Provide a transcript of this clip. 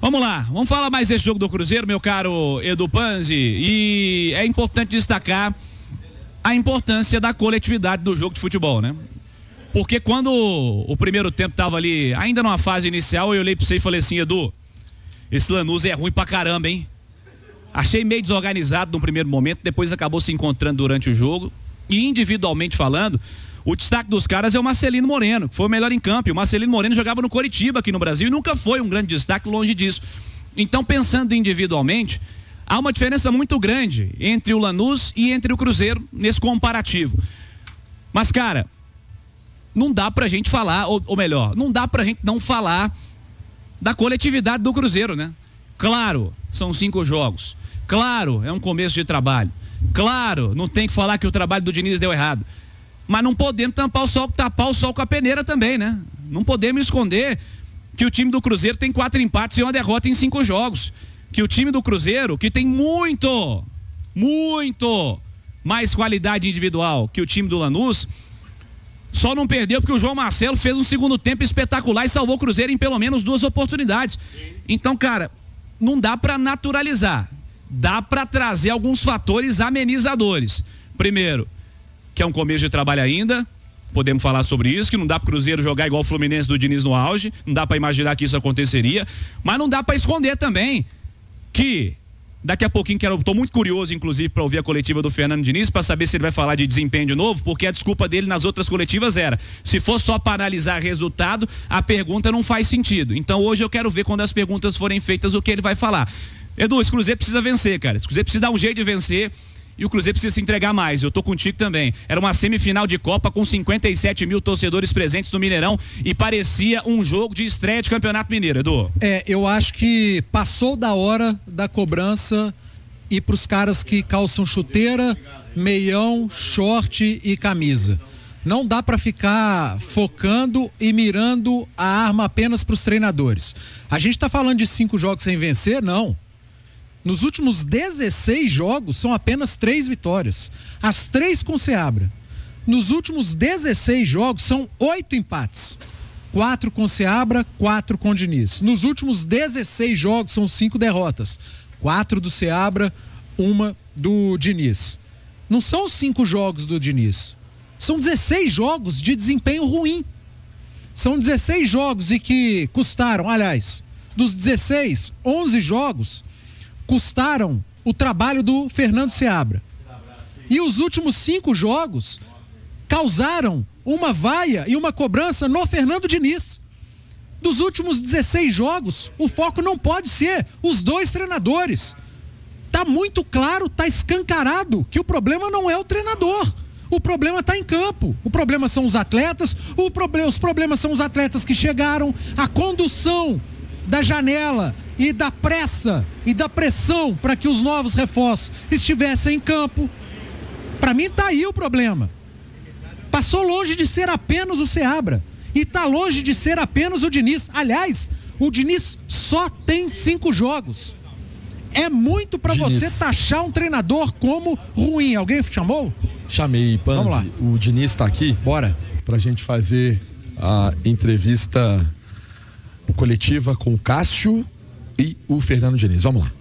Vamos lá, vamos falar mais desse jogo do Cruzeiro, meu caro Edu Panzi, e é importante destacar a importância da coletividade do jogo de futebol, né? Porque quando o primeiro tempo tava ali, ainda numa fase inicial, eu olhei pra você e falei assim, Edu, esse Lanús é ruim pra caramba, hein? Achei meio desorganizado no primeiro momento, depois acabou se encontrando durante o jogo, e individualmente falando, o destaque dos caras é o Marcelino Moreno, que foi o melhor em campo. E o Marcelino Moreno jogava no Coritiba aqui no Brasil e nunca foi um grande destaque, longe disso. Então, pensando individualmente, há uma diferença muito grande entre o Lanús e entre o Cruzeiro nesse comparativo. Mas, cara, não dá pra gente falar, ou melhor, não dá pra gente não falar da coletividade do Cruzeiro, né? Claro, são 5 jogos. Claro, é um começo de trabalho. Claro, não tem que falar que o trabalho do Diniz deu errado. Mas não podemos tapar o sol com a peneira também, né? Não podemos esconder que o time do Cruzeiro tem 4 empates e uma derrota em 5 jogos. Que o time do Cruzeiro, que tem muito mais qualidade individual que o time do Lanús, só não perdeu porque o João Marcelo fez um segundo tempo espetacular e salvou o Cruzeiro em pelo menos 2 oportunidades. Então, cara, não dá pra naturalizar. Dá pra trazer alguns fatores amenizadores. Primeiro, que é um começo de trabalho ainda, podemos falar sobre isso, que não dá pro Cruzeiro jogar igual o Fluminense do Diniz no auge, não dá pra imaginar que isso aconteceria, mas não dá pra esconder também que daqui a pouquinho, tô muito curioso inclusive para ouvir a coletiva do Fernando Diniz, para saber se ele vai falar de desempenho de novo, porque a desculpa dele nas outras coletivas era, se for só para analisar resultado, a pergunta não faz sentido. Então hoje eu quero ver, quando as perguntas forem feitas, o que ele vai falar. Edu, esse Cruzeiro precisa vencer, cara, esse Cruzeiro precisa dar um jeito de vencer. E o Cruzeiro precisa se entregar mais, eu tô contigo também. Era uma semifinal de Copa com 57 mil torcedores presentes no Mineirão e parecia um jogo de estreia de Campeonato Mineiro, Edu. Eu acho que passou da hora da cobrança e pros caras que calçam chuteira, meião, short e camisa. Não dá para ficar focando e mirando a arma apenas pros treinadores. A gente tá falando de 5 jogos sem vencer? Não. Nos últimos 16 jogos, são apenas 3 vitórias. As 3 com Seabra. Nos últimos 16 jogos, são 8 empates. 4 com Seabra, 4 com Diniz. Nos últimos 16 jogos, são 5 derrotas. 4 do Seabra, 1 do Diniz. Não são os 5 jogos do Diniz. São 16 jogos de desempenho ruim. São 16 jogos e que custaram, aliás, dos 16, 11 jogos custaram o trabalho do Fernando Seabra. E os últimos 5 jogos causaram uma vaia e uma cobrança no Fernando Diniz. Dos últimos 16 jogos, o foco não pode ser os 2 treinadores. Tá muito claro, tá escancarado que o problema não é o treinador. O problema está em campo. O problema são os atletas, os problemas são os atletas que chegaram, a condução da janela e da pressa e da pressão para que os novos reforços estivessem em campo. Para mim tá aí o problema. Passou longe de ser apenas o Seabra e tá longe de ser apenas o Diniz. Aliás, o Diniz só tem 5 jogos. É muito para você taxar um treinador como ruim. Alguém chamou? Chamei, Panzi. Vamos lá. O Diniz está aqui. Bora. Pra gente fazer a entrevista coletiva com o Cássio e o Fernando Diniz. Vamos lá.